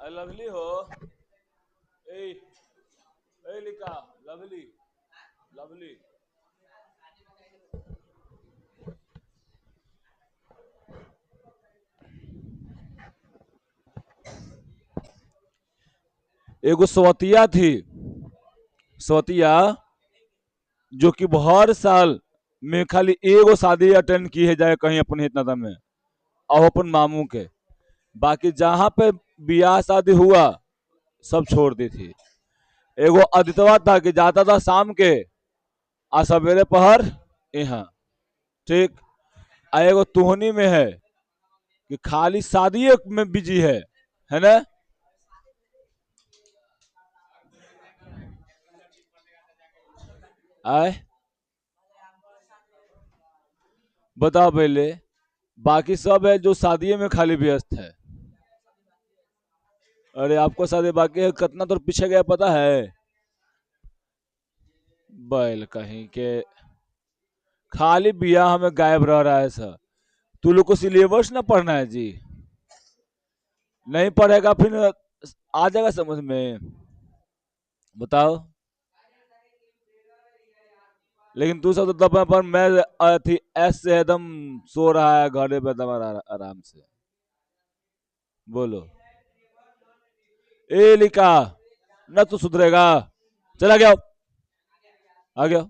Lovely हो। ए ए लिखा lovely lovely. एगो स्वतिया थी। स्वतिया जो कि हर साल में खाली एगो शादी अटेंड की है जाए कहीं अपने इतना में और अपन मामू के। बाकी जहां पे बियाह शादी हुआ सब छोड़ दी थी। एगो अदितवा था कि जाता था शाम के आ सवेरे पहर यहाँ। ठीक। आ एगो तुहनी में है कि खाली शादी में बिजी है ना। आए बताओ पहले। बाकी सब है जो शादी में खाली व्यस्त है। अरे आपको शादी बाकी है कितना तो पीछे गया पता है। बैल कहीं के खाली बियाह में गायब रह रहा है सर। तू लोग को सिलेबस ना पढ़ना है जी। नहीं पढ़ेगा फिर आ जाएगा समझ में। बताओ। लेकिन तू सब तो दबा पर मैं थी एस से एकदम सो रहा है घरे पे एकदम आराम से। बोलो। ए लिखा न तू सुधरेगा। चला गया। आ गया।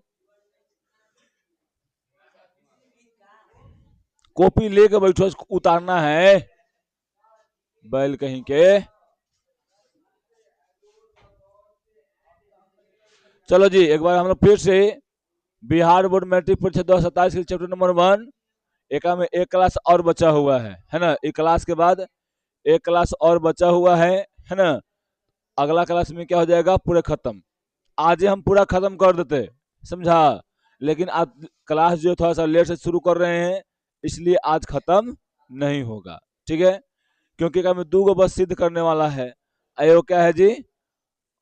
कॉपी लेके बैठो उतारना है। बैल कहीं के। चलो जी एक बार हम लोग फिर से बिहार बोर्ड मैट्रिक परीक्षा 2027 के चैप्टर नंबर 1 एक में एक क्लास और बचा हुआ है ना। एक क्लास के बाद एक क्लास और बचा हुआ है ना। अगला क्लास में क्या हो जाएगा पूरे खत्म। आज ही हम पूरा खत्म कर देते समझा। लेकिन आज क्लास जो थोड़ा सा लेट से शुरू कर रहे हैं इसलिए आज खत्म नहीं होगा। ठीक है। क्योंकि हमें दो गो बस सिद्ध करने वाला है। आयो क्या है जी।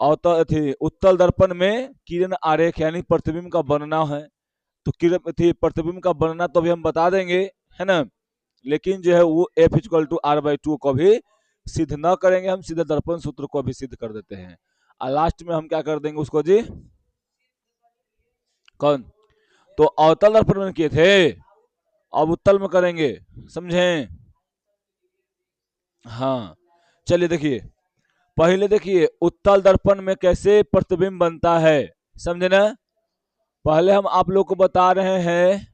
अवतल थी उत्तल दर्पण में किरण आरेख यानी प्रतिबिंब का बनना है। तो किरण थी प्रतिबिंब का बनना तो अभी हम बता देंगे है ना। लेकिन जो है वो F equal to R by two को भी सिद्ध न करेंगे हम सीधे दर्पण सूत्र को भी सिद्ध कर देते हैं। और लास्ट में हम क्या कर देंगे उसको जी। कौन। तो अवतल दर्पण में किए थे अब उत्तल में करेंगे। समझे। हाँ। चलिए देखिए पहले देखिए उत्तल दर्पण में कैसे प्रतिबिंब बनता है। समझे ना। पहले हम आप लोग को बता रहे हैं।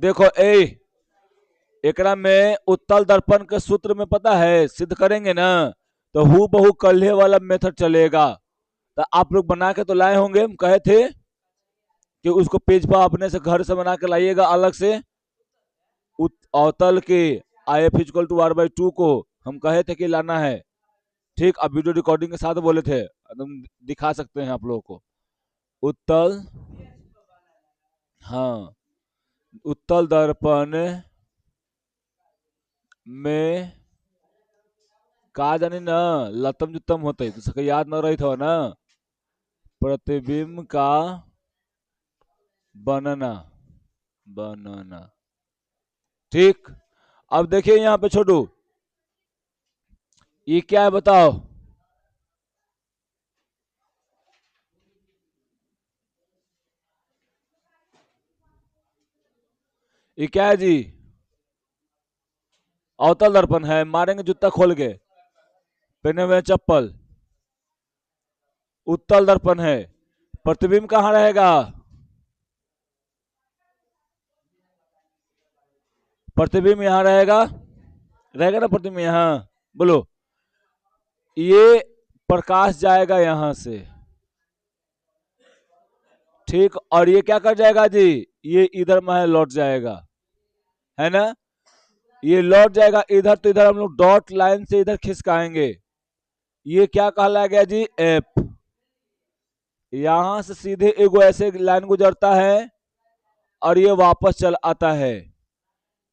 देखो एकरा में उत्तल दर्पण के सूत्र में पता है सिद्ध करेंगे ना। तो हु बहु कल्हे वाला मेथड चलेगा। तो आप लोग बना के तो लाए होंगे हम कहे थे कि उसको पेज पर अपने से घर से बना के लाइएगा अलग से। अवतल के आई F equal to R by two को हम कहे थे कि लाना है। ठीक। अब वीडियो रिकॉर्डिंग के साथ बोले थे एकदम दिखा सकते हैं आप लोगों को। उत्तल। हाँ। उत्तल दर्पण में का जानी ना लतम जुतम होते तो सके याद न रही था ना। प्रतिबिंब का बनना बनना। ठीक। अब देखिए यहाँ पे छोटू ये क्या है बताओ। ये क्या है जी। अवतल दर्पण है मारेंगे जूता खोल के पहने हुए चप्पल। उत्तल दर्पण है प्रतिबिंब कहाँ रहेगा। प्रतिबिंब यहाँ रहेगा। रहेगा ना प्रतिबिंब यहाँ। बोलो। ये प्रकाश जाएगा यहां से। ठीक। और ये क्या कर जाएगा जी। ये इधर में लौट जाएगा है ना। ये लौट जाएगा इधर तो इधर हम लोग डॉट लाइन से इधर खिसकाएंगे। ये क्या कहलाया गया जी एफ। यहां से सीधे एगो ऐसे लाइन गुजरता है और ये वापस चल आता है।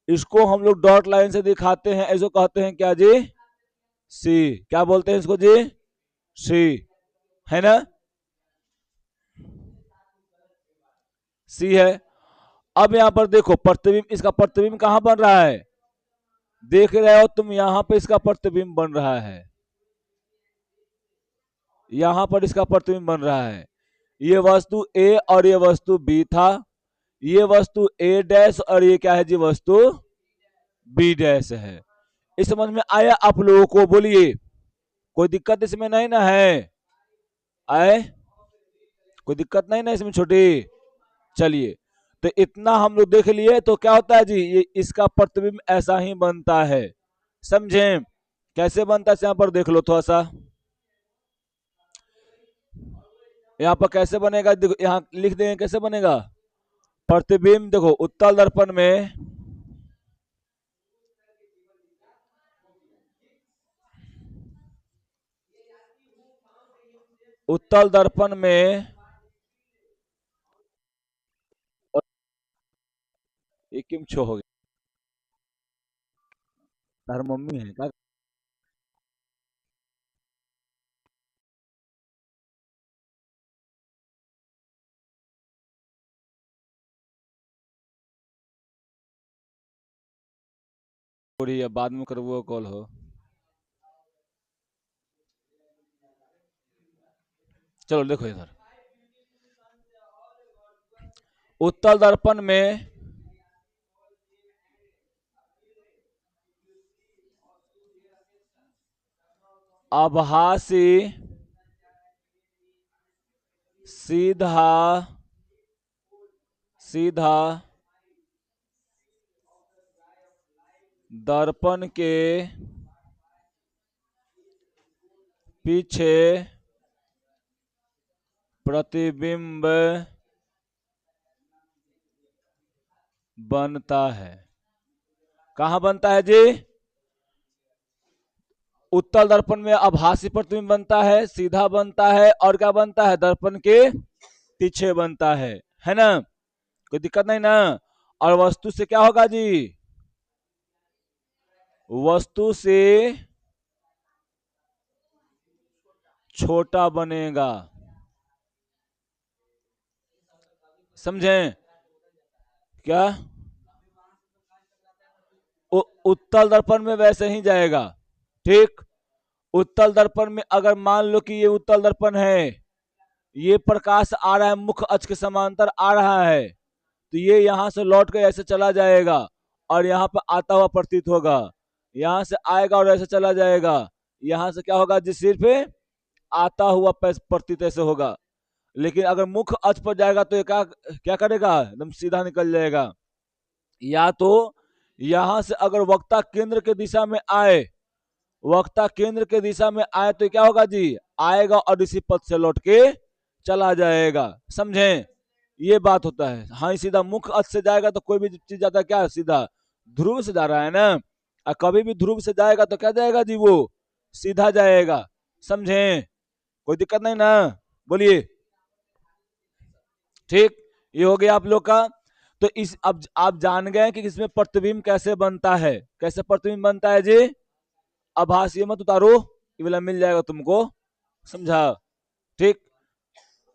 इसको हम लोग डॉट लाइन से दिखाते हैं ऐसे कहते हैं क्या जी सी। क्या बोलते हैं इसको जी सी है ना। सी है। अब यहां पर देखो प्रतिबिंब इसका प्रतिबिंब कहां बन रहा है। देख रहे हो तुम, यहां पे इसका प्रतिबिंब बन रहा है, यहां पर इसका प्रतिबिंब बन रहा है। ये वस्तु ए और ये वस्तु बी था, ये वस्तु ए डैश और ये क्या है जी, वस्तु बी डैश है। इस समझ में आया आप लोगों को? बोलिए, कोई दिक्कत इसमें नहीं ना है? आए, कोई दिक्कत नहीं ना इसमें छोटी? चलिए, तो इतना हम लोग देख लिए। तो क्या होता है जी, ये इसका प्रतिबिंब ऐसा ही बनता है। समझे कैसे बनता है? यहाँ पर देख लो थोड़ा सा, यहाँ पर कैसे बनेगा, देखो यहाँ लिख देंगे कैसे बनेगा प्रतिबिंब। देखो उत्तल दर्पण में, उत्तल दर्पण में, ये किम छो हो गया, तार मम्मी है क्या? हो रही है, बाद में करो वो कॉल हो। चलो देखो इधर, उत्तल दर्पण में आभासी सीधा सीधा दर्पण के पीछे प्रतिबिंब बनता है। कहां बनता है जी? उत्तल दर्पण में आभासी प्रतिबिंब बनता है, सीधा बनता है, और क्या बनता है, दर्पण के पीछे बनता है ना? कोई दिक्कत नहीं ना? और वस्तु से क्या होगा जी, वस्तु से छोटा बनेगा। समझें क्या? उत्तल दर्पण में वैसे ही जाएगा, ठीक। उत्तल दर्पण में अगर मान लो कि ये उत्तल दर्पण है, ये प्रकाश आ रहा है, मुख्य अक्ष के समांतर आ रहा है, तो ये यहां से लौट के ऐसे चला जाएगा और यहाँ पर आता हुआ प्रतीत होगा। यहां से आएगा और ऐसे चला जाएगा, यहां से क्या होगा जी, सिर्फ आता हुआ प्रतीत ऐसे होगा। लेकिन अगर मुख्य अक्ष पर जाएगा तो ये क्या क्या करेगा, एकदम सीधा निकल जाएगा। या तो यहां से अगर वक्ता केंद्र के दिशा में आए, वक्ता केंद्र के दिशा में आए तो क्या होगा जी, आएगा और इसी पथ से लौट के चला जाएगा। समझें, ये बात होता है। हाँ, सीधा मुख्य अक्ष से जाएगा तो कोई भी चीज जाता है क्या, सीधा ध्रुव से जा रहा है ना, और कभी भी ध्रुव से जाएगा तो क्या जाएगा जी, वो सीधा जाएगा। समझें, कोई दिक्कत नहीं ना? बोलिए, ठीक। ये हो गया आप लोग का। तो इस अब आप जान गए कि इसमें प्रतिबिंब कैसे बनता है। कैसे प्रतिबिंब बनता है जी? आभास ये मत उतारो, ये वाला मिल जाएगा तुमको, समझा? ठीक,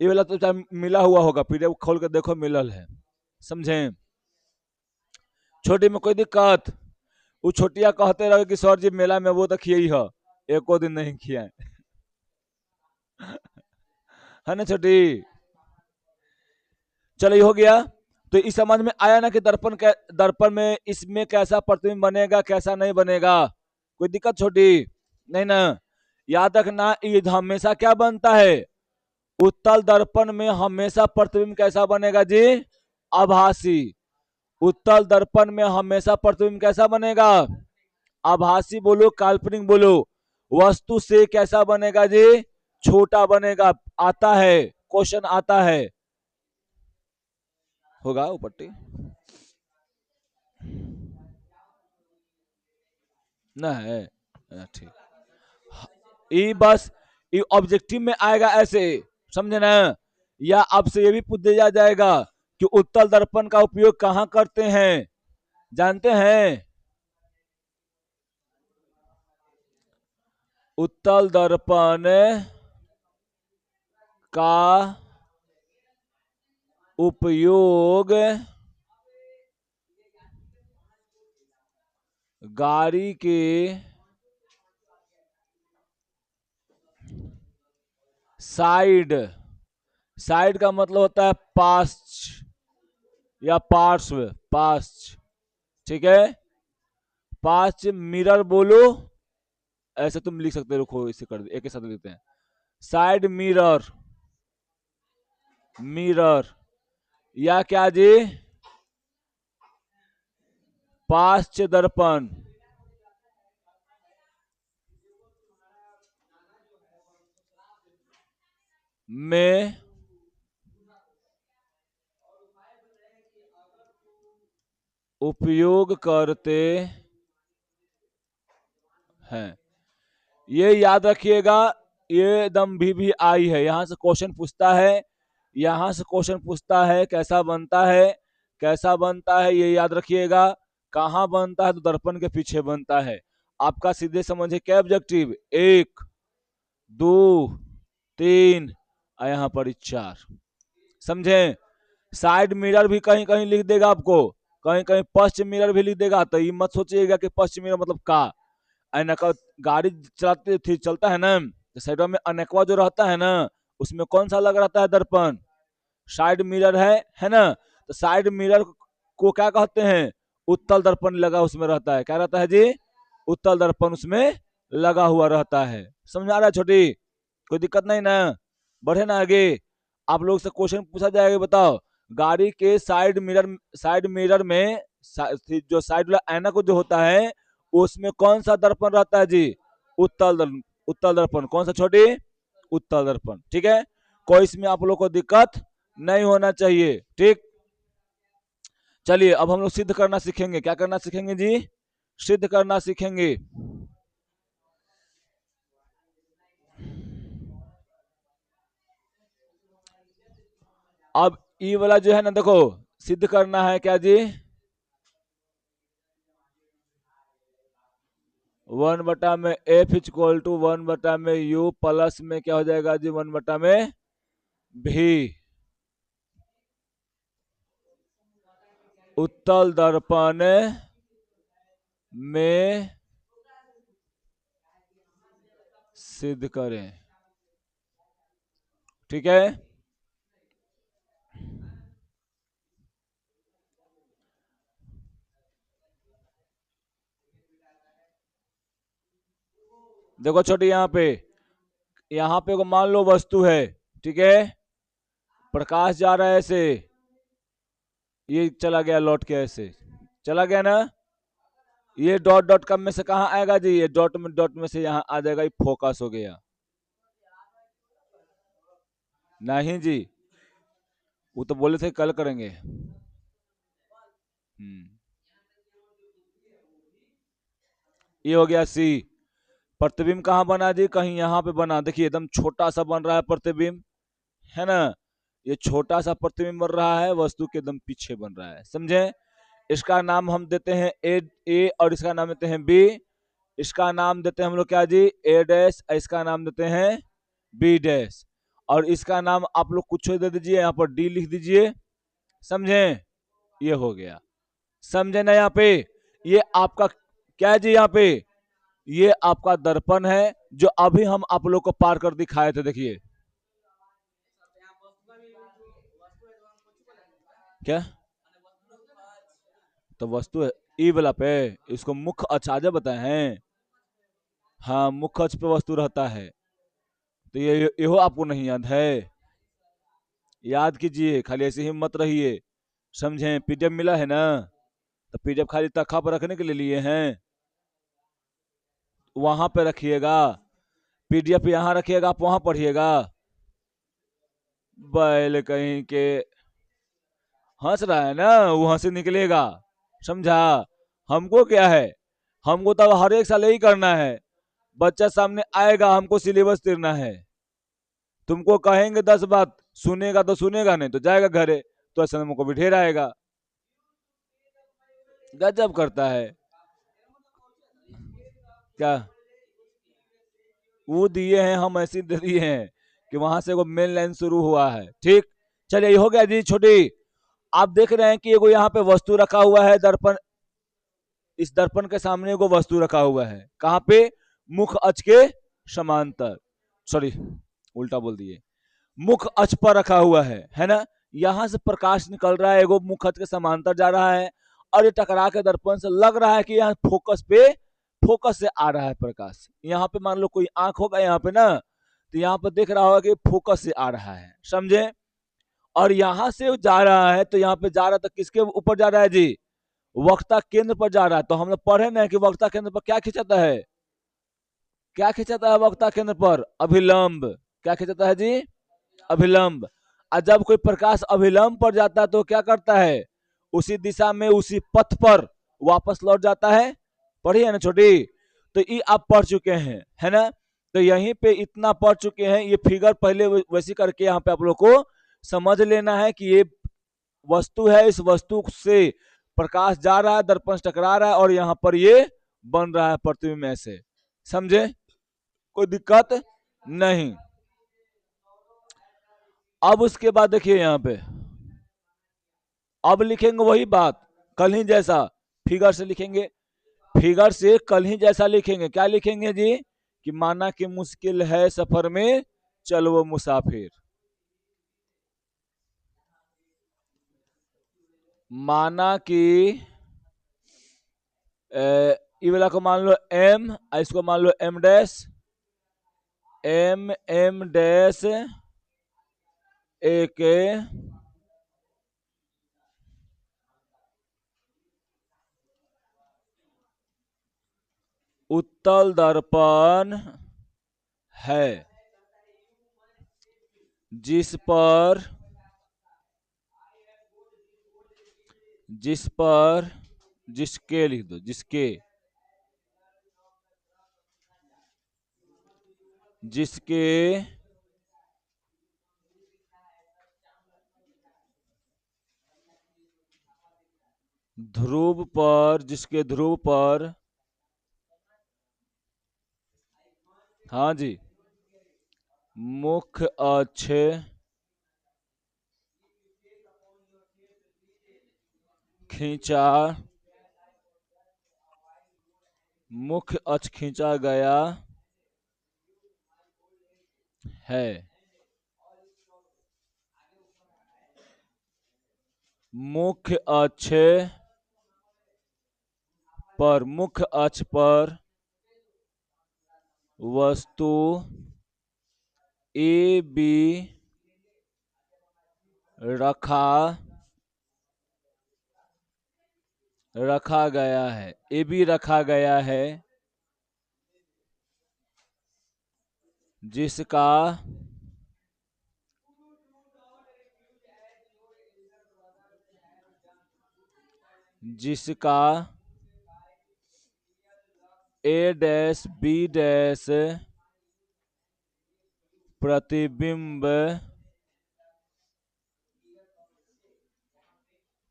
ये वाला तो मिला हुआ होगा, पीडीएफ खोल के देखो मिलल है। समझे छोटी में कोई दिक्कत? वो छोटिया कहते रहे कि सर जी मेला में वो तो खिए ही है, एको दिन नहीं खिया है ना छोटी? चलो ये हो गया। तो इस समझ में आया ना कि दर्पण में इसमें कैसा प्रतिबिंब बनेगा, कैसा नहीं बनेगा? कोई दिक्कत छोटी नहीं ना? याद रखना, ये हमेशा क्या बनता है, उत्तल दर्पण में हमेशा प्रतिबिंब कैसा बनेगा जी, आभासी। उत्तल दर्पण में हमेशा प्रतिबिंब कैसा बनेगा, आभासी बोलो काल्पनिक बोलो, वस्तु से कैसा बनेगा जी, छोटा बनेगा। आता है, क्वेश्चन आता है, होगा वो पट्टी ना है? ठीक, ये बस ये ऑब्जेक्टिव में आएगा ऐसे, समझे ना? या आपसे ये भी पूछ दिया जाएगा कि उत्तल दर्पण का उपयोग कहाँ करते हैं, जानते हैं? उत्तल दर्पण का उपयोग गाड़ी के साइड, साइड का मतलब होता है पार्श्व या पार्श्व, पार्श्व, ठीक है। पार्श्व मिरर बोलो, ऐसे तुम लिख सकते हो, रुको इसे कर एक ही साथ लिखते हैं। साइड मिरर, मिरर या क्या जी, पार्श्व दर्पण में उपयोग करते हैं। ये याद रखिएगा, ये एकदम भी आई है, यहां से क्वेश्चन पूछता है, यहां से क्वेश्चन पूछता है कैसा बनता है, कैसा बनता है ये याद रखिएगा। कहां बनता है तो दर्पण के पीछे बनता है। आपका सीधे समझे क्या ऑब्जेक्टिव, 1 2 3 और यहां पर 4, समझे। साइड मिरर भी कहीं कहीं लिख देगा आपको, कहीं कहीं पश्चिम मिरर भी लिख देगा, तो ये मत सोचिएगा कि पश्चिम मिरर मतलब का। अनका गाड़ी चलाते थी, चलता है ना, तो साइड में अनेकवा जो रहता है ना, उसमें कौन सा लग रहता है दर्पण, साइड मिरर है ना। तो साइड मिरर को क्या कहते हैं, उत्तल दर्पण लगा उसमें रहता है, क्या रहता है जी, उत्तल दर्पण उसमें लगा हुआ रहता है। समझ आ रहा है छोटी, कोई दिक्कत नहीं ना, बढ़े ना आगे। आप लोग से क्वेश्चन पूछा जाएगा, बताओ गाड़ी के साइड मिरर, साइड मिरर में जो साइड वाला ऐनक जो होता है उसमें कौन सा दर्पण रहता है जी, उत्तल दर्पण, उत्तल दर्पण कौन सा छोटी, उत्तल दर्पण, ठीक है। कोई इसमें आप लोग को दिक्कत नहीं होना चाहिए, ठीक। चलिए अब हम लोग सिद्ध करना सीखेंगे, क्या करना सीखेंगे जी, सिद्ध करना सीखेंगे। अब ई वाला जो है ना, देखो सिद्ध करना है क्या जी, 1 बटा में एफ इक्वल टू 1 बटा में यू प्लस में क्या हो जाएगा जी, 1 बटा में भी, उत्तल दर्पण में सिद्ध करें, ठीक है। देखो छोटी, यहाँ पे को मान लो वस्तु है, ठीक है, प्रकाश जा रहा है ऐसे, ये चला गया लौट के ऐसे, चला गया ना, ये डॉट डॉट कम में से कहा आएगा जी, ये डॉट में से यहाँ आ जाएगा, ये फोकस हो गया, नहीं जी, वो तो बोले थे कल करेंगे। ये हो गया सी। प्रतिबिंब कहाँ बना जी, कहीं यहाँ पे बना, देखिए एकदम छोटा सा बन रहा है प्रतिबिंब, है ना, ये छोटा सा प्रतिबिंब बन रहा है, वस्तु के एकदम पीछे बन रहा है, समझे। इसका नाम हम देते हैं ए और इसका नाम देते हैं बी। इसका नाम देते हैं हम लोग क्या जी, ए डैश, इसका नाम देते हैं बी डैश, और इसका नाम आप लोग कुछ दे दीजिए, यहाँ पर डी लिख दीजिए, समझे। ये हो गया, समझे ना, यहाँ पे ये आपका क्या है जी, यहाँ पे ये आपका दर्पण है जो अभी हम आप लोग को पार कर दिखाए थे, देखिए क्या, तो वस्तु है ई वाला पे, इसको मुख्य अक्ष आजा बताए हैं, हाँ मुख्य अक्ष पे वस्तु रहता है, तो ये हो आपको नहीं याद है, याद कीजिए, खाली ऐसे ही मत रहिए, समझे। पीडीएफ मिला है ना, तो पीडीएफ खाली तखा पर रखने के लिए लिए हैं, वहां पे रखिएगा, पीडीएफ यहाँ रखिएगा, आप वहां पढ़िएगा। बैल कहीं के, हंस रहा है ना, वो हंसी निकलेगा, समझा। हमको क्या है, हमको तो हर एक साल यही करना है, बच्चा सामने आएगा, हमको सिलेबस देना है, तुमको कहेंगे 10 बात, सुनेगा तो सुनेगा, नहीं तो जाएगा घरे, तो ऐसा हमको बिठे रहेगा, गजब करता है क्या, वो दिए हैं, हम ऐसे दे दिए हैं कि वहां से वो मेन लाइन शुरू हुआ है, ठीक। चलिए ये हो गया जी छोटी। आप देख रहे हैं कि एगो यहाँ पे वस्तु रखा हुआ है दर्पण, इस दर्पण के सामने एगो वस्तु रखा हुआ है, कहाँ पे? मुख अक्ष के समांतर, सॉरी उल्टा बोल दिए, मुख अक्ष पर रखा हुआ है ना। यहां से प्रकाश निकल रहा है, एगो मुख अक्ष के समांतर जा रहा है, और ये टकरा के दर्पण से लग रहा है कि यहाँ फोकस से आ रहा है प्रकाश। यहाँ पे मान लो कोई आंख होगा यहाँ पे ना, तो यहाँ पे देख रहा होगा कि फोकस से आ रहा है, समझे। और यहाँ से जा रहा है, तो यहाँ पे जा रहा है तो किसके ऊपर जा रहा है जी? वक्ता केंद्र पर जा रहा है। तो हम लोग पढ़े ना कि वक्ता केंद्र पर क्या खिंचाता है? क्या खिंचाता है वक्ता केंद्र पर? अभिलंब। क्या खिंचाता है जी? अभिलंब। और जब कोई प्रकाश अभिलंब पर जाता है तो क्या करता है? उसी दिशा में, उसी पथ पर वापस लौट जाता है। पढ़ी है ना छोटी? तो ये आप पढ़ चुके हैं, है ना। तो यहीं पे इतना पढ़ चुके हैं, ये फिगर पहले वैसे करके यहाँ पे आप लोग को समझ लेना है कि ये वस्तु है, इस वस्तु से प्रकाश जा रहा है, दर्पण से टकरा रहा है, और यहाँ पर ये बन रहा है प्रतिबिंब ऐसे, समझे? कोई दिक्कत नहीं। अब उसके बाद देखिए यहाँ पे, अब लिखेंगे वही बात कल ही जैसा, फिगर से लिखेंगे, फिगर से कल ही जैसा लिखेंगे। क्या लिखेंगे जी? कि माना कि मुश्किल है सफर में चलो वो मुसाफिर। माना कि ये वाला को मान लो एम, इसको मान लो एम डैश, एम डैश एक उत्तल दर्पण है जिस पर जिसके लिख दो, जिसके ध्रुव पर, हाँ जी, मुख्य अक्ष खींचा गया है। मुख्य अक्ष पर वस्तु ए बी रखा गया है, ए बी रखा गया है, जिसका ए डैश बी डैश प्रतिबिंब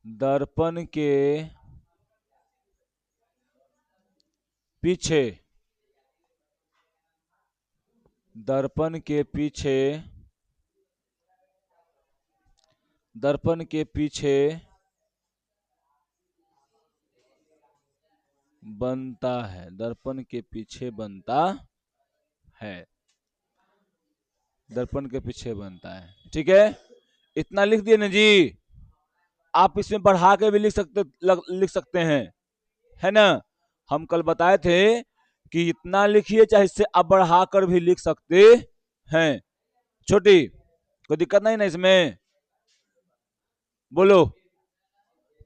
दर्पण के पीछे दर्पण के पीछे बनता है, दर्पण के पीछे बनता है, दर्पण के पीछे बनता है। ठीक है, इतना लिख दिए ना जी। आप इसमें बढ़ा के भी लिख सकते हैं, है ना। हम कल बताए थे कि इतना लिखिए, चाहे इससे आप बढ़ा कर भी लिख सकते हैं। छोटी कोई दिक्कत नहीं ना इसमें? बोलो।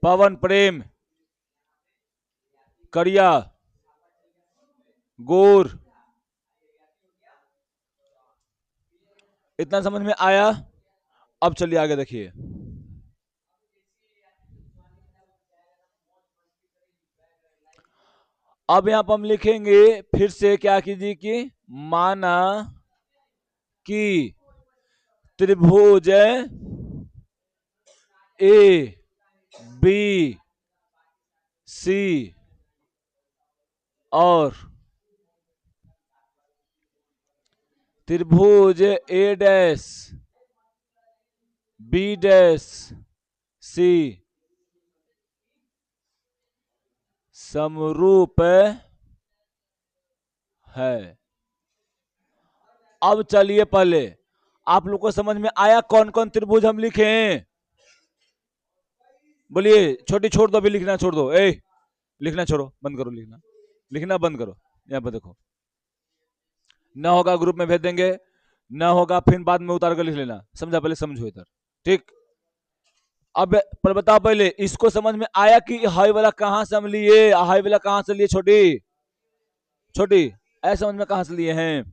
पवन, प्रेम, करिया, गोर, इतना समझ में आया? अब चलिए आगे देखिए। अब यहां पर हम लिखेंगे फिर से, क्या कीजिए कि माना कि त्रिभुज ए बी सी और त्रिभुज ए डैश बी डैश सी समरूप है। अब चलिए पहले आप लोग को समझ में आया कौन कौन त्रिभुज हम लिखे हैं? बोलिए। छोटी छोड़ दो, अभी लिखना छोड़ दो। लिखना छोड़ो, बंद करो, लिखना बंद करो। यहाँ पर देखो, ना होगा ग्रुप में भेज देंगे, ना होगा फिर बाद में उतार कर लिख लेना। समझा? पहले समझो इधर, ठीक। अब पर बताओ पहले, इसको समझ में आया कि हाई वाला कहां से हम लिए? हाई वाला कहां से लिए? छोटी छोटी ऐसे समझ में कहां से लिए हैं?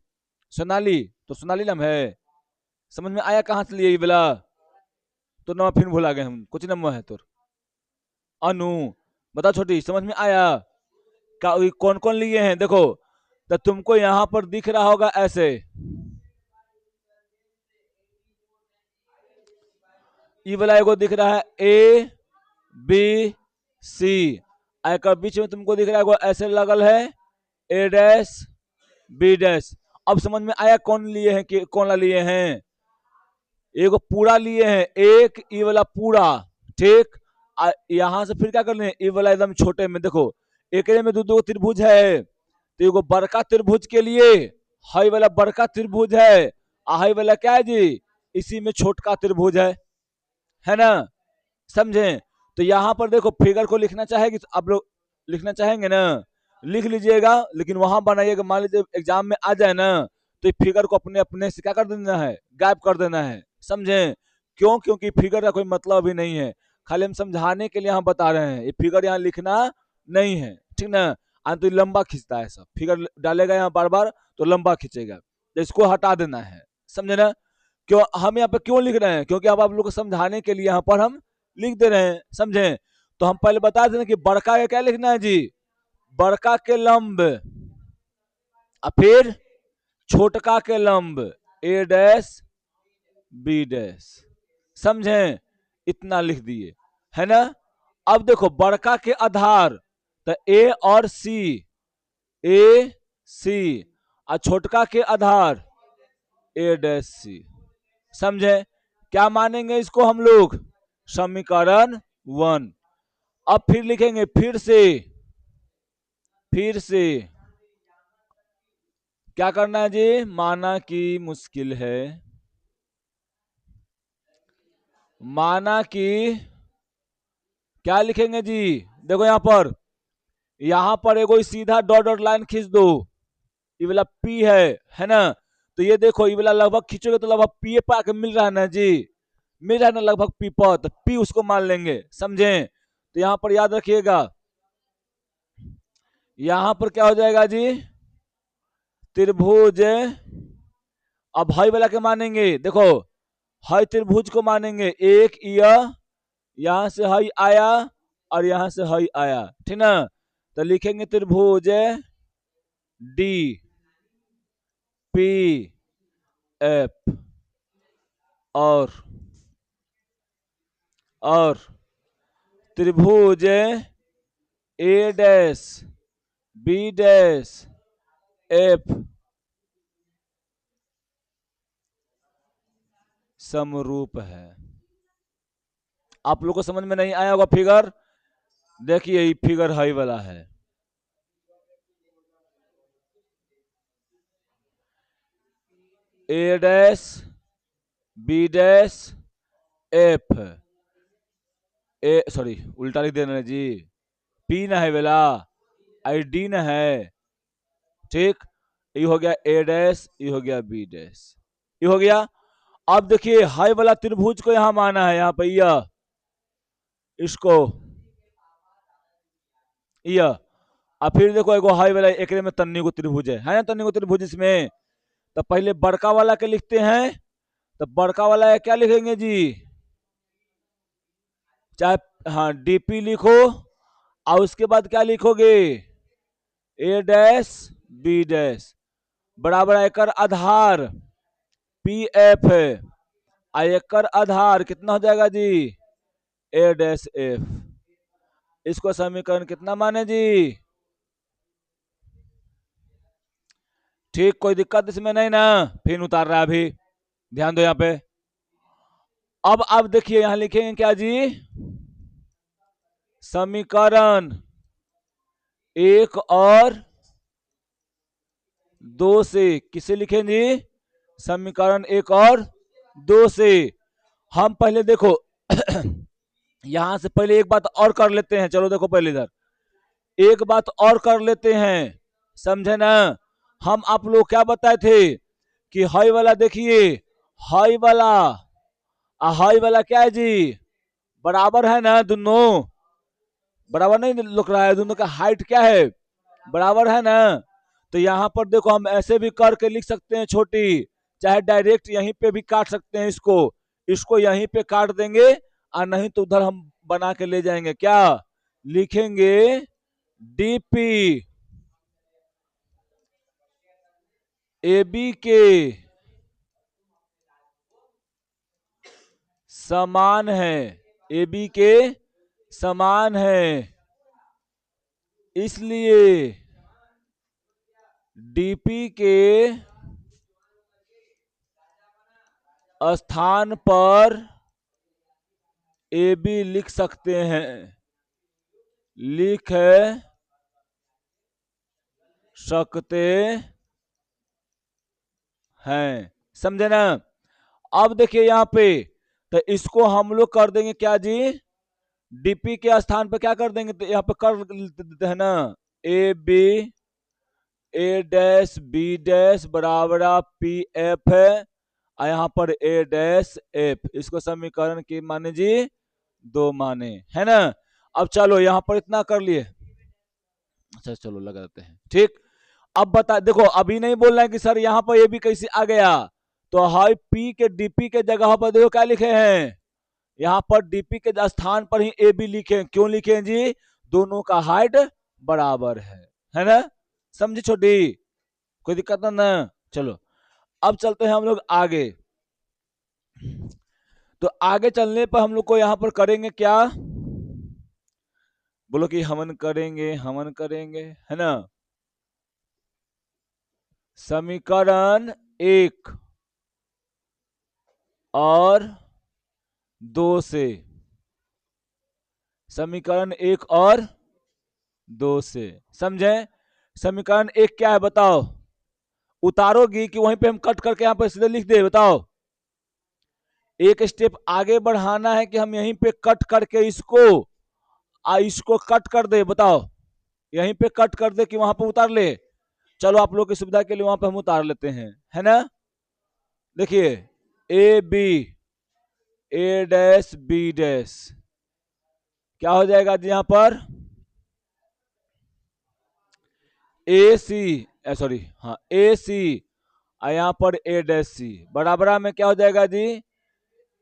सोनाली, तो सोनाली नाम है। समझ में आया कहां से लिए ये वाला? तो नाम फिर भुला गए हम, कुछ नाम है तो अनु। बताओ छोटी, समझ में आया कौन कौन लिए हैं? देखो, तो तुमको यहां पर दिख रहा होगा ऐसे, ये वाला एगो दिख रहा है ए बी सी, एक बीच में तुमको दिख रहा है ऐसे लगल है ए डैश बी डैश। अब समझ में आया कौन लिए हैं कि कौन ला लिए हैं? एगो पूरा लिए हैं, एक ये वाला पूरा, ठीक। यहां से फिर क्या कर ले, ये वाला एकदम छोटे में देखो, एक में दो दो त्रिभुज है, तो एगो बड़का त्रिभुज के लिए हाई वाला बड़का त्रिभुज है, हाई वाला क्या है जी? इसी में छोटका त्रिभुज है ना? समझे? तो यहां पर देखो, फिगर को लिखना चाहेगी तो आप लोग लिखना चाहेंगे ना, लिख लीजिएगा, लेकिन वहां बनाइएगा। मान लीजिए एग्जाम में आ जाए ना, तो फिगर को अपने अपने से क्या कर देना है? गायब कर देना है। समझे? क्यों? क्योंकि फिगर का कोई मतलब भी नहीं है, खाली हम समझाने के लिए हम बता रहे हैं। ये फिगर यहाँ लिखना नहीं है, ठीक ना? तो लंबा खींचता है, सब फिगर डालेगा यहाँ बार बार तो लंबा खींचेगा, तो इसको हटा देना है। समझे ना? क्यों हम यहाँ पे क्यों लिख रहे हैं? क्योंकि अब आप लोग को समझाने के लिए यहाँ पर हम लिख दे रहे हैं। समझे? तो हम पहले बता दें कि बड़का का क्या लिखना है जी? बड़का के लंब, और फिर छोटका के लंब ए डैश बी डैश। समझे? इतना लिख दिए, है ना? अब देखो, बड़का के आधार तो ए और सी, ए सी, और छोटका के आधार ए डैश सी। समझे? क्या मानेंगे इसको हम लोग? समीकरण 1। अब फिर लिखेंगे, फिर से क्या करना है जी? माना कि मुश्किल है, माना कि क्या लिखेंगे जी? देखो यहां पर एगो सीधा डॉट डॉट लाइन खींच दो, ये वाला पी है ना? तो ये देखो, ये वाला लगभग खींचोगे तो लगभग पी पे आके मिल रहा है ना जी, मिल रहा है ना लगभग पी पर, तो पी उसको मान लेंगे। समझे? तो यहां पर याद रखिएगा, यहां पर क्या हो जाएगा जी? त्रिभुज। अब हाई वाला के मानेंगे, देखो हाई त्रिभुज को मानेंगे, एक यहां से हाई आया और यहां से हाई आया, ठीक ना? तो लिखेंगे त्रिभुज डी पी एफ और त्रिभुज ए डैश बी डैश एफ समरूप है। आप लोग को समझ में नहीं आया होगा फिगर? देखिए, ये फिगर हाई वाला है, ए डैश बी डैश एफ, ए सॉरी उल्टा लिख देना जी, पी ना है वाला, आई डी ना है, ठीक। ये हो गया ए डैश, ये हो गया बी डैश, ये हो गया। अब देखिए, हाई वाला त्रिभुज को यहां माना है, यहाँ पे इसको और फिर देखो एगो हाई वाला, एक में तन्नी को त्रिभुज है ना? तन्नी को त्रिभुज इसमें, तो पहले बड़का वाला के लिखते हैं, तो बड़का वाला क्या लिखेंगे जी? चाहे हाँ डीपी लिखो, और उसके बाद क्या लिखोगे? ए डैश बी डैश बराबर एकर आधार पी एफ है, एकर आधार कितना हो जाएगा जी? ए डैश एफ। इसको समीकरण कितना माने जी? ठीक, कोई दिक्कत इसमें नहीं ना? फिर उतार रहा है अभी, ध्यान दो यहाँ पे। अब देखिए, यहां लिखेंगे क्या जी? समीकरण 1 और 2 से। किसे लिखें जी? समीकरण 1 और 2 से। हम पहले देखो यहां से पहले एक बात और कर लेते हैं। चलो देखो पहले इधर एक बात और कर लेते हैं, समझे ना? हम आप लोग क्या बताए थे कि हाई वाला देखिए, हाई वाला हाई वाला क्या है जी? बराबर है ना? दोनों बराबर नहीं लुक रहा है? दोनों का हाइट क्या है? बराबर है ना? तो यहां पर देखो हम ऐसे भी करके लिख सकते हैं छोटी, चाहे डायरेक्ट यहीं पे भी काट सकते हैं इसको। इसको यहीं पे काट देंगे और नहीं तो उधर हम बना के ले जाएंगे। क्या लिखेंगे? डीपी AB के समान है, AB के समान है, इसलिए DP के स्थान पर AB लिख सकते हैं, लिख सकते हैं। समझे ना? अब देखिए यहां पे तो इसको हम लोग कर देंगे क्या जी? डीपी के स्थान पर क्या कर देंगे? तो यहाँ पे कर देते हैं ना, A B A dash B dash बराबर पी एफ है और यहाँ पर ए डैश एफ। इसको समीकरण की माने जी 2 माने, है ना? अब चलो यहाँ पर इतना कर लिए। अच्छा चलो लगा देते हैं, ठीक। अब बता देखो, अभी नहीं बोल रहे हैं कि सर यहाँ पर ये भी कैसे आ गया। तो हाई पी के डीपी के जगह पर देखो क्या लिखे हैं, यहाँ पर डीपी के स्थान पर ही ए बी लिखे। क्यों लिखे जी? दोनों का हाइट बराबर है ना? समझे छोटी? कोई दिक्कत ना? चलो अब चलते हैं हम लोग आगे। तो आगे चलने पर हम लोग को यहाँ पर करेंगे क्या? बोलो कि हमन करेंगे, हमन करेंगे, है ना? समीकरण 1 और 2 से, समीकरण 1 और 2 से, समझे? समीकरण 1 क्या है बताओ? उतारोगी कि वहीं पे हम कट करके यहाँ पे सीधे लिख दे? बताओ। एक स्टेप आगे बढ़ाना है कि हम यहीं पे कट करके इसको कट कर दे? बताओ, यहीं पे कट कर दे कि वहां पे उतार ले? चलो आप लोग की सुविधा के लिए वहां पे हम उतार लेते हैं, है ना? देखिए A B A dash B dash क्या हो जाएगा जी? यहां पर ए सी, सॉरी हाँ ए सी और यहां पर ए डैश सी बराबर में क्या हो जाएगा जी?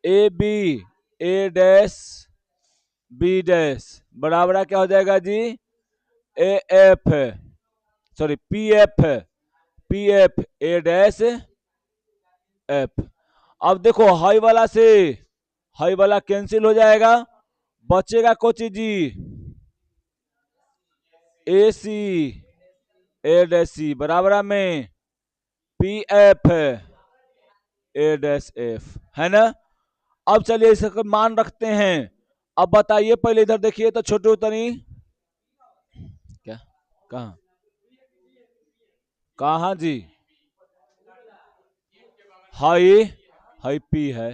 A B A dash B dash बराबर क्या हो जाएगा जी? A F, sorry P F, P F A dash F. अब देखो हाई वाला कैंसिल हो जाएगा, बचेगा कोची जी? ए सी ए डैश सी बराबर में P F A dash F, है ना? अब चलिए इसका मान रखते हैं। अब बताइए पहले इधर देखिए तो छोटे उतनी क्या, कहा कहा जी? हाई हाई पी है।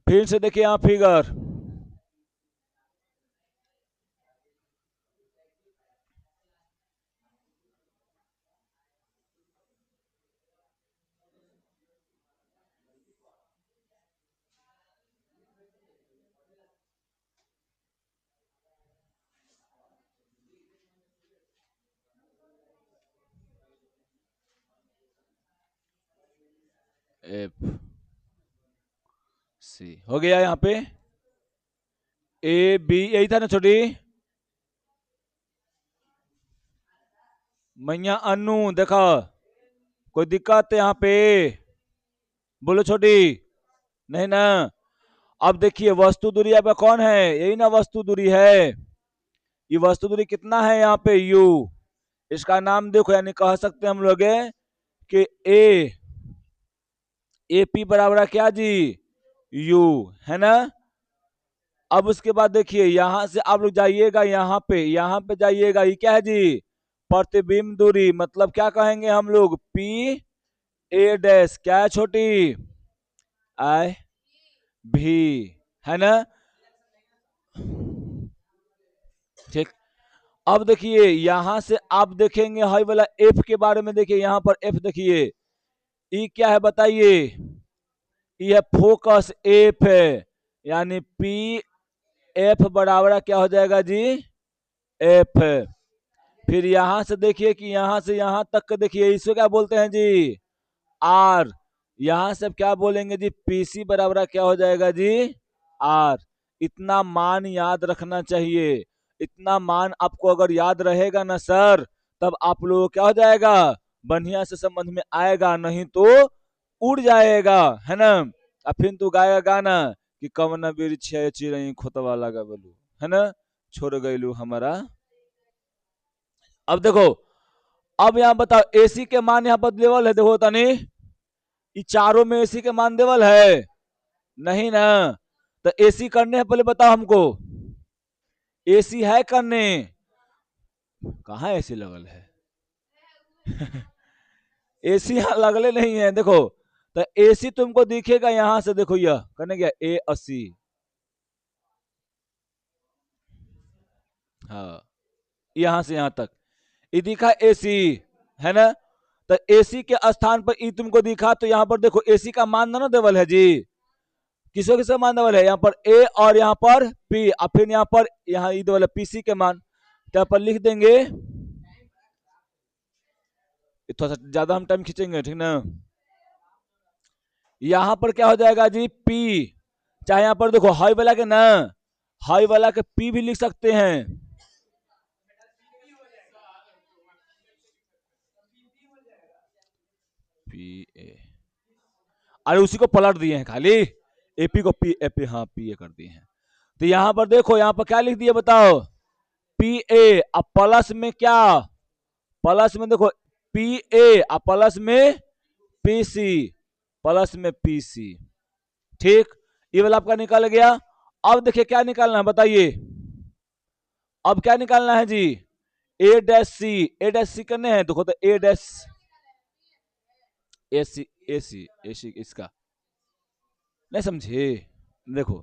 फिर से देखिए यहां फिगर, एफ सी हो गया यहाँ पे। ए बी यही था ना छोटी? मैया अनु देखा, कोई दिक्कत यहाँ पे? बोलो छोटी, नहीं ना? अब देखिए वस्तु दूरी यहाँ पे कौन है? यही ना वस्तु दूरी है। ये वस्तु दूरी कितना है यहाँ पे? यू। इसका नाम देखो, यानी कह सकते हैं हम लोग कि ए पी बराबर क्या जी? यू, है ना? अब उसके बाद देखिए यहां से आप लोग जाइएगा यहाँ पे जाइएगा, ये क्या है जी, प्रतिबिंब दूरी, मतलब क्या कहेंगे हम लोग, पी ए डैश, क्या है छोटी, आई भी, है ना। ठीक, अब देखिए यहां से आप देखेंगे हाई वाला एफ के बारे में, देखिए यहां पर एफ देखिए, ई क्या है बताइए, ये फोकस एफ है, यानी पी एफ बराबर क्या हो जाएगा जी, एफ। फिर यहां से देखिए कि यहां से यहां तक का देखिए, इसको क्या बोलते हैं जी, आर। यहां से क्या बोलेंगे जी, पीसी बराबर क्या हो जाएगा जी, आर। इतना मान याद रखना चाहिए, इतना मान आपको अगर याद रहेगा ना सर, तब आप लोगों क्या हो जाएगा, बढ़िया से समझ में आएगा, नहीं तो उड़ जाएगा, है ना। अब फिर तू गाएगा गाना कि कवन बीर छे चिड़ई खोतवा लगा बोलू, है ना, छोड़ गईलू हमारा। अब देखो, अब यहाँ बताओ एसी के मान यहाँ पर लेवल है, देखो तनी, ये चारों में एसी के मान देवल है, नहीं ना। तो एसी करने हैं, पहले बताओ हमको, एसी है करने, कहाँ एसी लगल है एसी यहाँ लगले नहीं है, देखो। तो एसी तुमको दिखेगा यहां से, देखो यह करने गया A80, हाँ, यहां से यहां तक ये दिखा एसी, है ना। तो एसी के स्थान पर ई तुमको दिखा, तो यहाँ पर देखो एसी का मान ना देवल है जी, किसो किसका मान देवल है, यहाँ पर ए और यहाँ पर पी, और फिर यहाँ पर यहाँ ई देवल है पीसी के मान, तो यहाँ पर लिख देंगे, थोड़ा सा ज्यादा हम टाइम खींचेंगे, ठीक ना। यहां पर क्या हो जाएगा जी, पी, चाहे यहां पर देखो हाई वाला के ना, हाई वाला के पी भी लिख सकते हैं, पी ए, अरे उसी को पलट दिए हैं खाली, एपी को पी एपी, हाँ पी ए कर दिए हैं। तो यहां पर देखो, यहां पर क्या लिख दिए बताओ, पी ए, अब प्लस में क्या, प्लस में देखो पी ए, अब प्लस में पीसी, प्लस में पीसी, ठीक, ये वाला आपका निकल गया। अब देखिए क्या निकालना है बताइए, अब क्या निकालना है जी, ए डैश सी, ए डैश सी करने हैं, देखो तो ए डैश, ए सी, ए सी, ए सी इसका नहीं समझे, देखो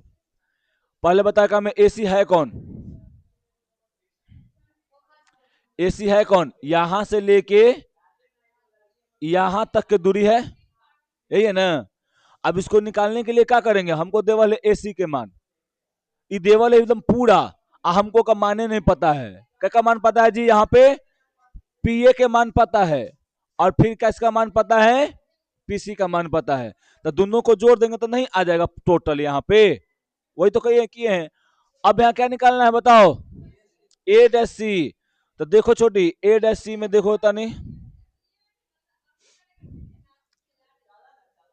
पहले बताया मैं, एसी है कौन, एसी है कौन, यहां से लेके यहां तक की दूरी है, यही है ना। अब इसको निकालने के लिए क्या करेंगे, हमको देवल है एसी के मान, ये देवल है एकदम पूरा, हमको का माने नहीं पता है, क्या का मान पता है जी, यहाँ पे पीए के मान पता है, और फिर किसका मान पता है, पीसी का मान पता है, तो दोनों को जोड़ देंगे तो नहीं आ जाएगा टोटल यहाँ पे, वही तो कहिए किए हैं। अब यहाँ क्या निकालना है बताओ, ए डैश सी, तो देखो छोटी ए डैश सी में देखो तनी,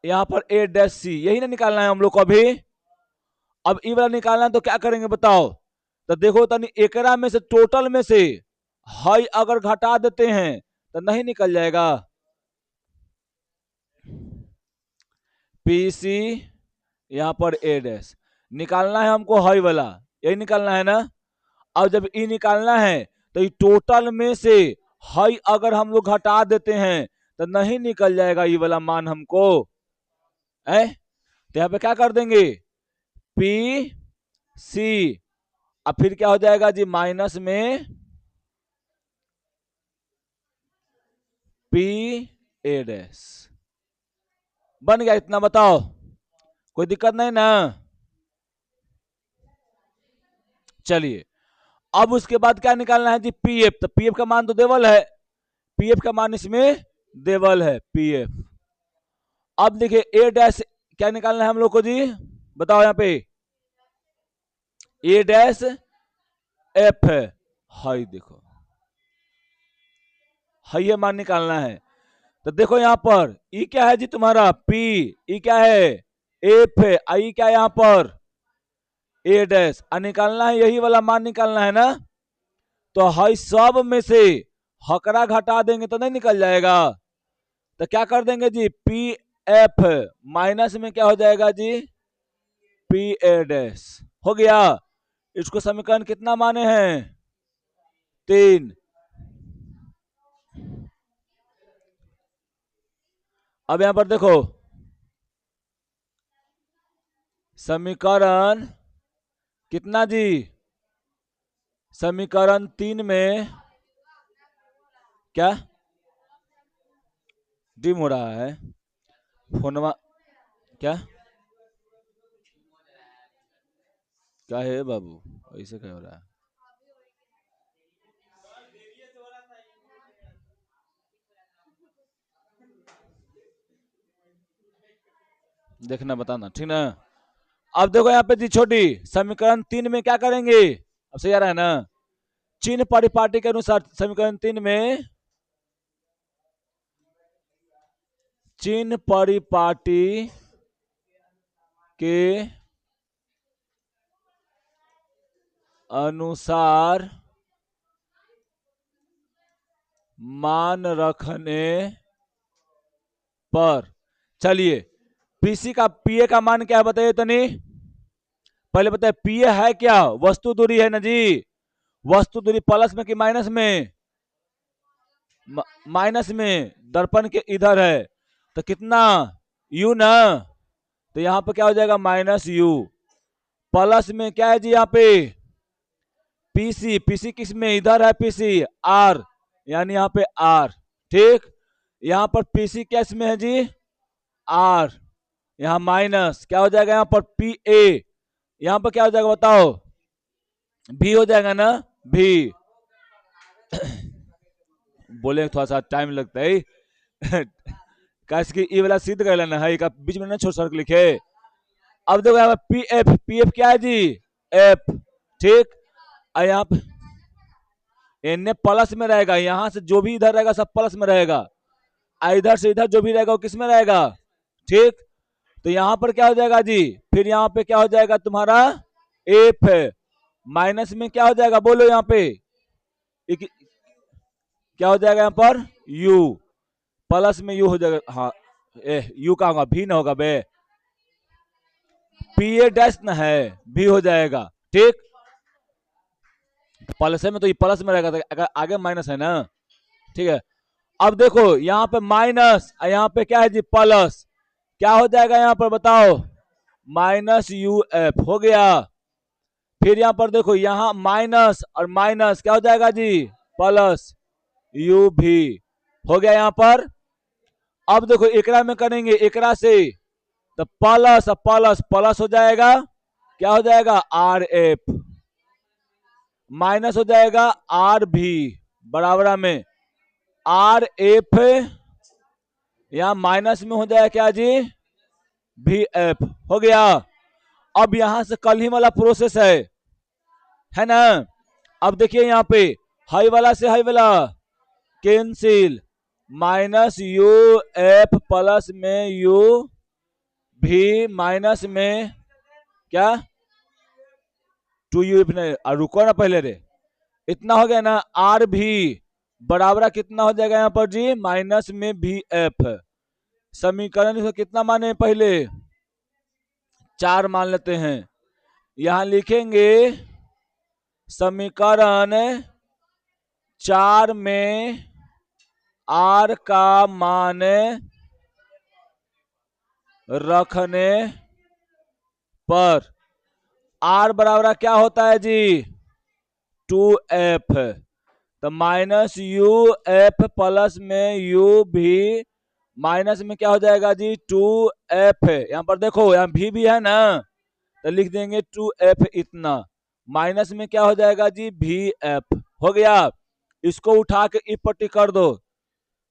यहाँ पर ए डैश सी, यही ना निकालना है हम लोग को अभी। अब ई वाला निकालना है तो क्या करेंगे बताओ, तो देखो तनी एकरा में से टोटल में से हाई अगर घटा देते हैं तो नहीं निकल जाएगा, पीसी यहाँ पर ए डैश, निकालना है हमको हाई वाला, यही निकालना है ना। अब जब ई निकालना है तो ये टोटल में से हाई अगर हम लोग घटा देते हैं तो नहीं निकल जाएगा ये वाला मान हमको, है तो यहाँ पे क्या कर देंगे, पी सी, अब फिर क्या हो जाएगा जी, माइनस में पी ए डैश, बन गया इतना, बताओ कोई दिक्कत नहीं ना। चलिए अब उसके बाद क्या निकालना है जी, पीएफ, तो पीएफ का मान तो देवल है, पीएफ का मान इसमें देवल है पीएफ। अब देखिए ए डैश क्या निकालना है हम लोग को जी, बताओ यहाँ पे, ए डैश एफ है, हाई देखो, हाई ये मान निकालना है, तो देखो यहाँ पर ई क्या है जी तुम्हारा पी, ई क्या है एफ है, आई क्या है यहाँ पर ए डैश, निकालना है यही वाला मान निकालना है ना। तो हाई सब में से हकरा घटा देंगे तो नहीं निकल जाएगा, तो क्या कर देंगे जी, पी एफ माइनस में क्या हो जाएगा जी, पी ए डैश, हो गया। इसको समीकरण कितना माने हैं? 3। अब यहां पर देखो समीकरण कितना जी? समीकरण 3 में क्या डिम हो रहा है फोनवा? क्या क्या है बाबू, ऐसे क्या हो रहा है? देखना बताना, ठीक ना? अब देखो यहाँ पे जी छोटी समीकरण 3 में क्या करेंगे? अब सही आ रहा है ना? चिन्ह परिपाटी के अनुसार समीकरण 3 में चिन्ह परिपाटी के अनुसार मान रखने पर, चलिए पीसी का पीए का मान क्या है बताइए तनी? पहले बताइए पीए है क्या? वस्तु दूरी है ना जी। वस्तु दूरी प्लस में कि माइनस में? माइनस में। दर्पण के इधर है तो कितना यू ना, तो यहां पे क्या हो जाएगा? Minus you. प्लस में क्या है जी यहाँ पे? पीसी। पीसी किस में? इधर है पीसी, आर, यानी यहाँ पे आर। ठीक, यहाँ पर पीसी किस में है जी? आर। यहाँ माइनस क्या हो जाएगा? यहाँ पर पी ए। यहाँ पर क्या हो जाएगा बताओ? भी हो जाएगा ना? भी। बोले थोड़ा सा टाइम लगता है कैसे कि ये वाला सिद्ध कर लेना है, बीच में ना छोड़ सर लिखे। अब देखो यहाँ पी एफ। पी एफ क्या है जी? एफ। ठीक, यहाँ पे एन प्लस में रहेगा, यहां से जो भी इधर रहेगा सब प्लस में रहेगा, इधर से इधर जो भी रहेगा वो किस में रहेगा? ठीक, तो यहां पर क्या हो जाएगा जी? फिर यहाँ पे क्या हो जाएगा तुम्हारा? एफ। माइनस में क्या हो जाएगा बोलो यहाँ पे? क्या हो जाएगा यहाँ पर? यू। प्लस में यू हो जाएगा। हाँ, यू का होगा, भी ना होगा बे, पी ए डैश ना है, भी हो जाएगा। ठीक, प्लस में तो ये प्लस में रहेगा, अगर आगे माइनस है ना। ठीक है, अब देखो यहाँ पे माइनस, यहाँ पे क्या है जी? प्लस। क्या हो जाएगा यहाँ पर बताओ? माइनस यू एफ हो गया। फिर यहाँ पर देखो यहाँ माइनस और माइनस क्या हो जाएगा जी? प्लस यू भी हो गया यहाँ पर। अब देखो एकरा में करेंगे, एकरा से तो प्लस प्लस प्लस हो जाएगा, क्या हो जाएगा? R F. माइनस हो जाएगा आर भी, बराबर में आर एफ, यहां माइनस में हो जाएगा क्या जी? भी एफ हो गया। अब यहां से कल ही वाला प्रोसेस है ना? अब देखिए यहाँ पे हाई वाला से हाई वाला cancel, minus U F plus में यू भी माइनस में क्या? 2u नहीं, रुको ना पहले रे, इतना हो गया ना? आर भी बराबर कितना हो जाएगा यहाँ पर जी? माइनस में भी एफ। समीकरण इसको कितना माने? पहले 4 मान लेते हैं। यहां लिखेंगे समीकरण 4 में आर का मान रखने पर आर बराबर क्या होता है जी? 2f। तो माइनस यू एफ प्लस में यू भी माइनस में क्या हो जाएगा जी? 2f। यहाँ पर देखो यहाँ भी है ना, तो लिख देंगे 2f इतना, माइनस में क्या हो जाएगा जी? भी एफ हो गया। इसको उठा के इस पट्टी कर दो,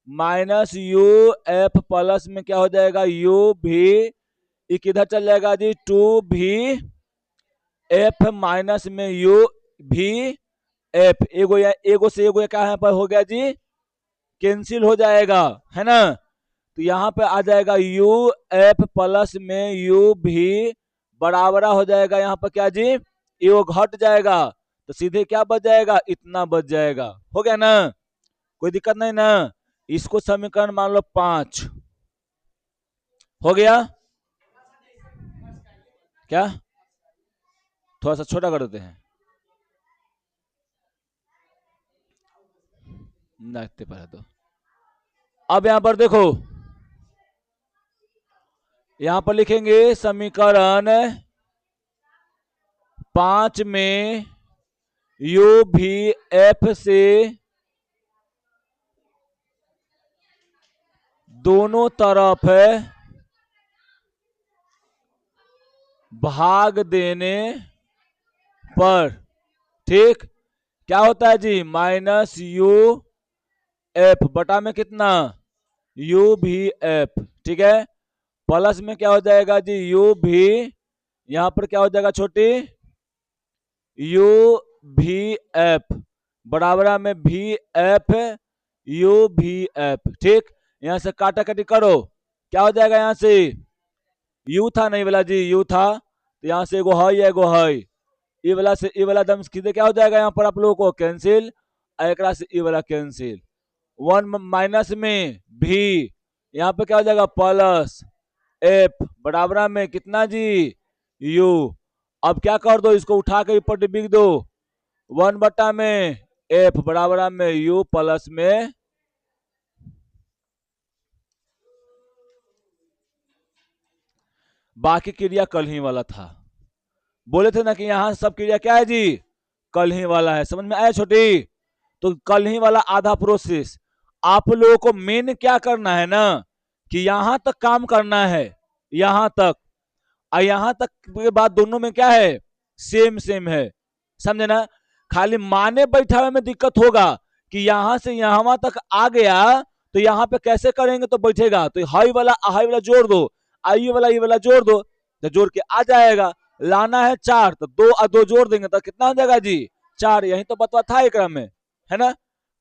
माइनस यू एफ प्लस में क्या हो जाएगा? यू भी, किधर चल जाएगा जी? 2 भी एफ माइनस में यू भी एफ। एगो या एगो से एगो क्या यहाँ पर हो गया जी? कैंसिल हो जाएगा, है ना? तो यहाँ पे आ जाएगा यू एफ प्लस में यू भी बराबर हो जाएगा यहाँ पर क्या जी? ये घट जाएगा, तो सीधे क्या बच जाएगा? इतना बच जाएगा। हो गया ना? कोई दिक्कत नहीं ना? इसको समीकरण मान लो 5 हो गया। क्या थोड़ा सा छोटा कर देते हैं? नाते पर है तो अब यहां पर देखो, यहां पर लिखेंगे समीकरण 5 में यू भी एफ से दोनों तरफ भाग देने पर, ठीक, क्या होता है जी, माइनस यू एफ बटा में कितना, यू भी एफ, ठीक है, प्लस में क्या हो जाएगा जी, यू भी, यहां पर क्या हो जाएगा छोटी, यू भी एफ बराबर में भी एफ यू भी एफ, ठीक, यहां से काटा काटी करो, क्या हो जाएगा, यहां से यू था नहीं वाला जी, यू था, तो यहां से एगो है, एगो है, ई वाला से ई वाला दम सीधे क्या हो जाएगा, यहाँ पर आप लोगों को कैंसिल, एक से ई वाला कैंसिल, 1 माइनस में भी, यहाँ पे क्या हो जाएगा प्लस एफ बराबर में कितना जी, यू, अब क्या कर दो, इसको उठा के ऊपर बिक दो, 1 बटा में एफ बराबर में यू प्लस में, बाकी क्रिया कल ही वाला था, बोले थे ना कि यहां सब क्रिया क्या है जी, कल ही वाला है, समझ में आया छोटी, तो कल ही वाला आधा प्रोसेस, आप लोगों को मेन क्या करना है ना, कि यहां तक काम करना है, यहां तक, और यहां तक के बाद दोनों में क्या है, सेम सेम है, समझे ना, खाली माने बैठावे में दिक्कत होगा, कि यहां से यहां तक आ गया, तो यहां पे कैसे करेंगे तो बैठेगा, तो हाई वाला जोड़ दो, आई ये वाला जोड़ दो, तो जोड़ के आ जाएगा, लाना है 4, तो 2 और 2 जोड़ देंगे तो कितना हो जाएगा जी, 4, यही तो बतवा था एक में, है ना,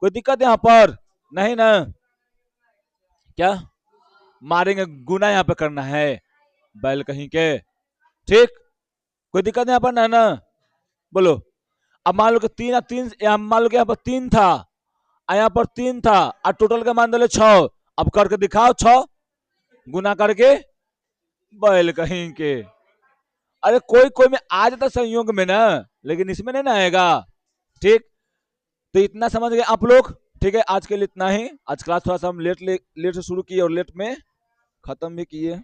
कोई दिक्कत यहाँ पर नहीं ना, क्या मारेंगे, गुना यहाँ पे करना है, बैल कहीं के, ठीक, कोई दिक्कत यहाँ पर ना, ना बोलो, अब मान लो कि 3 यहाँ मान लो कि यहाँ पर 3 था, यहाँ पर 3 था, और टोटल का मान दे 6, अब करके दिखाओ 6 गुना करके, बैल कहीं के, अरे कोई कोई में आ जाता संयोग में ना, लेकिन इसमें नहीं ना आएगा, ठीक, तो इतना समझ गए आप लोग, ठीक है, आज के लिए इतना ही, आज क्लास थोड़ा सा हम लेट से शुरू किए और लेट में खत्म भी किए।